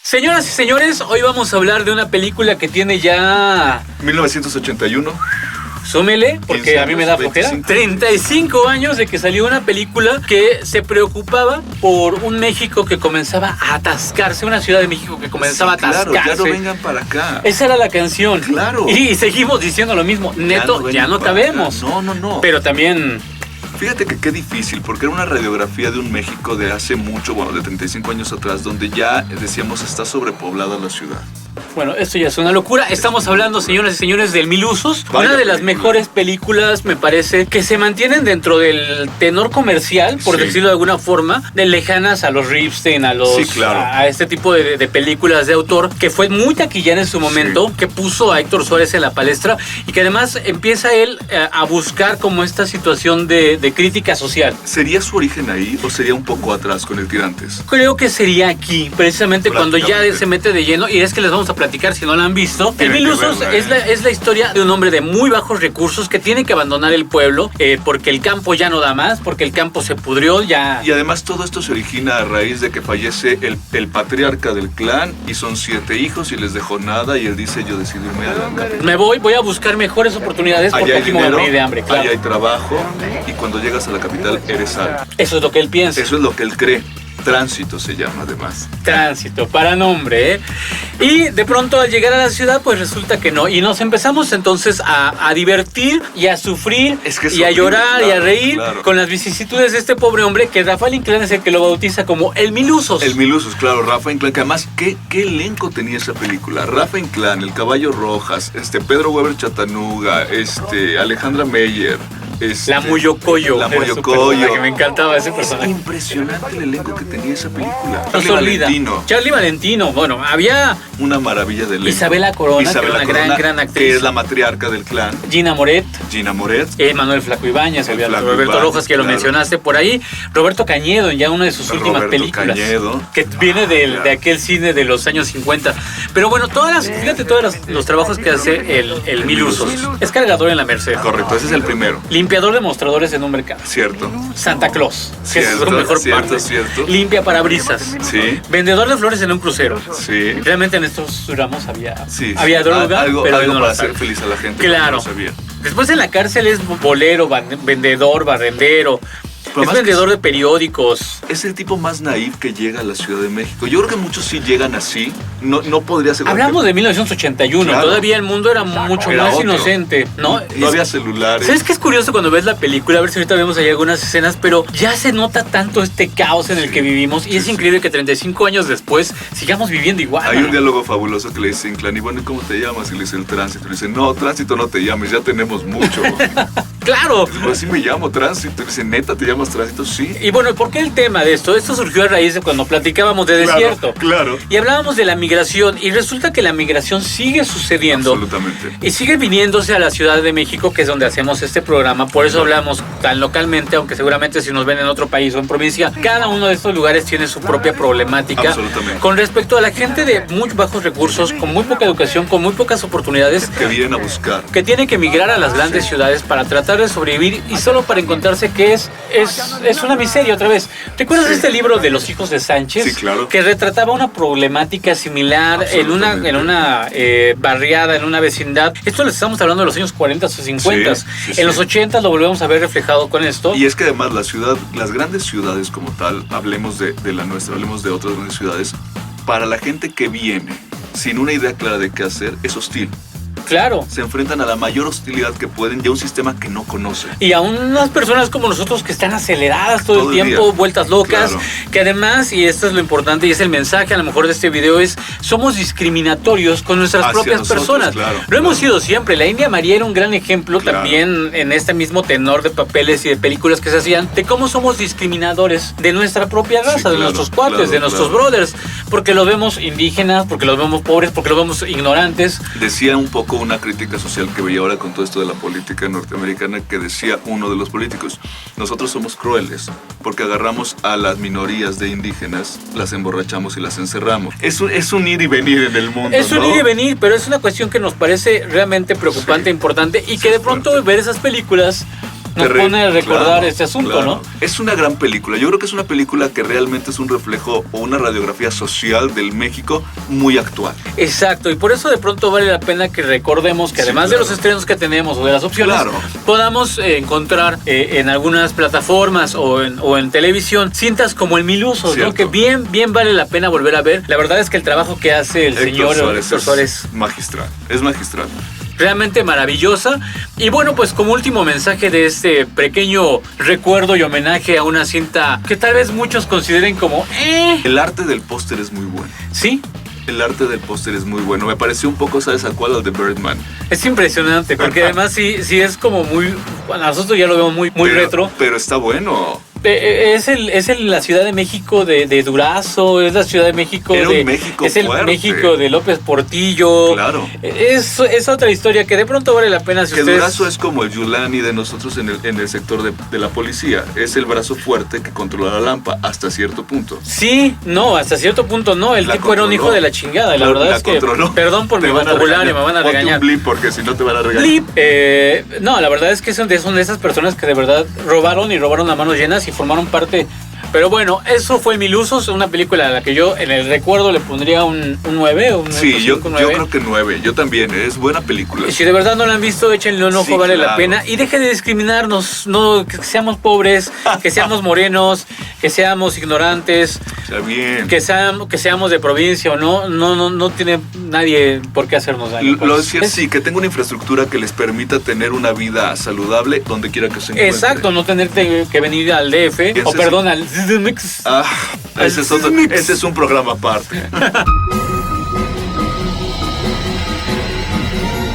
Señoras y señores, hoy vamos a hablar de una película que tiene ya... 1981. Súmele, porque a mí me da flojera. 35 años de que salió una película que se preocupaba por un México que comenzaba a atascarse, una Ciudad de México que comenzaba a atascarse. Claro, ya no vengan para acá. Esa era la canción. Claro. Y seguimos diciendo lo mismo. Neto, ya no cabemos. No. Pero también... Fíjate que qué difícil, porque era una radiografía de un México de hace mucho, de 35 años atrás, donde ya decíamos está sobrepoblada la ciudad. Bueno, esto ya es una locura. Estamos hablando, señoras y señores, del Mil Usos. Una de las mejores películas, me parece, que se mantienen dentro del tenor comercial, por decirlo de alguna forma, de lejanas a los Ripstein, a los a este tipo de películas de autor, que fue muy taquillera en su momento, que puso a Héctor Suárez en la palestra y que además empieza él a buscar como esta situación de crítica social. ¿Sería su origen ahí o sería un poco atrás con el Tirantes? Creo que sería aquí, precisamente cuando ya se mete de lleno, y es que les vamos a platicar si no la han visto. El Mil Usos es la historia de un hombre de muy bajos recursos que tiene que abandonar el pueblo porque el campo ya no da más, porque el campo se pudrió ya. Y además todo esto se origina a raíz de que fallece el patriarca del clan y son 7 hijos y les dejó nada y él dice yo decido irme a la capital. Me voy a buscar mejores oportunidades porque aquí me voy a morir de hambre, claro. Allá hay trabajo y cuando llegas a la capital eres salvo. Eso es lo que él piensa. Eso es lo que él cree. Tránsito se llama además. Tránsito, para nombre, ¿eh? Y de pronto al llegar a la ciudad pues resulta que no. Y nos empezamos entonces a divertir y a sufrir y a llorar y a reír con las vicisitudes de este pobre hombre que Rafael Inclán es el que lo bautiza como el Mil Usos. El Mil Usos, claro, Rafa Inclán, que además ¿qué elenco tenía esa película? Rafa Inclán, el Caballo Rojas, Pedro Weber Chatanuga, Alejandra Meyer. La Moyocoyo. La Moyocoyo. Que me encantaba ese personaje. Es impresionante el elenco que tenía esa película. Charly Valentino. Bueno, había... una maravilla de elenco. Isabela Corona, que era una gran actriz. Que es la matriarca del clan. Gina Moret. Manuel Flaco Ibáñez. Roberto Rojas, que lo mencionaste por ahí. Roberto Cañedo, en ya una de sus últimas películas. Que viene de aquel cine de los años 50. Pero bueno, fíjate todos los trabajos que hace el Mil Usos. Es cargador en la Merced. Correcto, ese es el primero. Limpiador de mostradores en un mercado. Cierto. Santa Claus, que es su mejor parte. Cierto. Limpia parabrisas. Sí. Vendedor de flores en un crucero. Sí. Realmente en estos ramos había droga, pero algo no para lo hacer feliz a la gente. Claro. No sabía. Después en la cárcel es bolero, vendedor, barrendero. Es vendedor de periódicos. Es el tipo más naif que llega a la Ciudad de México. Yo creo que muchos sí llegan así. No podría ser. Hablamos de 1981. Claro. Todavía el mundo era mucho más inocente, ¿no? No había celulares. ¿Sabes qué es curioso cuando ves la película? A ver si ahorita vemos ahí algunas escenas, pero ya se nota tanto este caos en el que vivimos y es increíble que 35 años después sigamos viviendo igual. Hay un diálogo fabuloso que le dice Inclán, y bueno, ¿cómo te llamas? Y le dice el Tránsito. Y le dice, no, Tránsito no te llames, ya tenemos mucho. ¡Claro! Pues sí me llamo Tránsito. Y dice, ¿neta te llamas Tránsito? Sí. Y bueno, ¿por qué el tema de esto? Esto surgió a raíz de cuando platicábamos de desierto. Claro. Y hablábamos de la migración. Y resulta que la migración sigue sucediendo. Absolutamente. Y sigue viniéndose a la Ciudad de México, que es donde hacemos este programa. Por eso hablamos tan localmente, aunque seguramente si nos ven en otro país o en provincia, cada uno de estos lugares tiene su propia problemática. Absolutamente. Con respecto a la gente de muy bajos recursos, con muy poca educación, con muy pocas oportunidades. Que vienen a buscar. Que tienen que migrar a las grandes ciudades para tratar de sobrevivir y solo para encontrarse que es una miseria otra vez. ¿Te acuerdas de este libro de Los Hijos de Sánchez? Sí, claro. Que retrataba una problemática similar en una barriada, en una vecindad. Esto les estamos hablando de los años 40 o 50. En los 80 lo volvemos a ver reflejado con esto. Y es que además las grandes ciudades como tal, hablemos de la nuestra, hablemos de otras grandes ciudades, para la gente que viene sin una idea clara de qué hacer, es hostil. Claro. Se enfrentan a la mayor hostilidad que pueden y a un sistema que no conocen. Y a unas personas como nosotros que están aceleradas todo el tiempo, vueltas locas, claro. Que además, y esto es lo importante y es el mensaje a lo mejor de este video, somos discriminatorios con nuestras propias personas. Claro, lo hemos sido siempre. La India María era un gran ejemplo también en este mismo tenor de papeles y de películas que se hacían, de cómo somos discriminadores de nuestra propia raza, de nuestros cuates, de nuestros brothers, porque los vemos indígenas, porque los vemos pobres, porque los vemos ignorantes. Decía un poco una crítica social que veía ahora con todo esto de la política norteamericana, que decía uno de los políticos, nosotros somos crueles porque agarramos a las minorías de indígenas, las emborrachamos y las encerramos. Es un ir y venir en el mundo, es un ir y venir, pero es una cuestión que nos parece realmente preocupante, importante, y que de pronto ver esas películas nos pone a recordar este asunto, ¿no? Es una gran película. Yo creo que es una película que realmente es un reflejo o una radiografía social del México muy actual. Exacto, y por eso de pronto vale la pena que recordemos que además de los estrenos que tenemos o de las opciones, podamos encontrar en algunas plataformas o en televisión cintas como El Mil Usos, ¿no? Que bien vale la pena volver a ver. La verdad es que el trabajo que hace el señor Héctor Suárez es magistral, es magistral. Realmente maravillosa. Y bueno, pues como último mensaje de este pequeño recuerdo y homenaje a una cinta que tal vez muchos consideren como El arte del póster es muy bueno. Sí. El arte del póster es muy bueno. Me pareció un poco, ¿sabes a cuál? Al de Birdman. Es impresionante, porque además sí es como muy... Bueno, nosotros ya lo vemos muy retro. Pero está bueno. Es la Ciudad de México de Durazo, es la Ciudad de México México es el fuerte. México de López Portillo. Claro. Es otra historia que de pronto vale la pena si que ustedes... Durazo es como el Yulani de nosotros en el sector de la policía. Es el brazo fuerte que controla la Lampa hasta cierto punto. Sí, no, hasta cierto punto no. El tipo era un hijo de la chingada. La verdad es que... Perdón por mi vocabulario, me van a regañar. Ponte un blip porque si no te van a regañar. Blip. No, la verdad es que son de esas personas que de verdad robaron a manos llenas y formaron parte. Pero bueno, eso fue Mil Usos, una película a la que yo en el recuerdo le pondría un 9. Sí, yo creo que 9. Yo también, es buena película. Y si de verdad no la han visto, échenle un ojo, vale la pena. Y deje de discriminarnos, no que seamos pobres, que seamos morenos, que seamos ignorantes, Está bien. que seamos de provincia o no tiene nadie por qué hacernos daño. Lo decía sí, que tenga una infraestructura que les permita tener una vida saludable donde quiera que se encuentre. Exacto, no tener que venir al DF, o perdón, al CDMX. Ese es un programa aparte.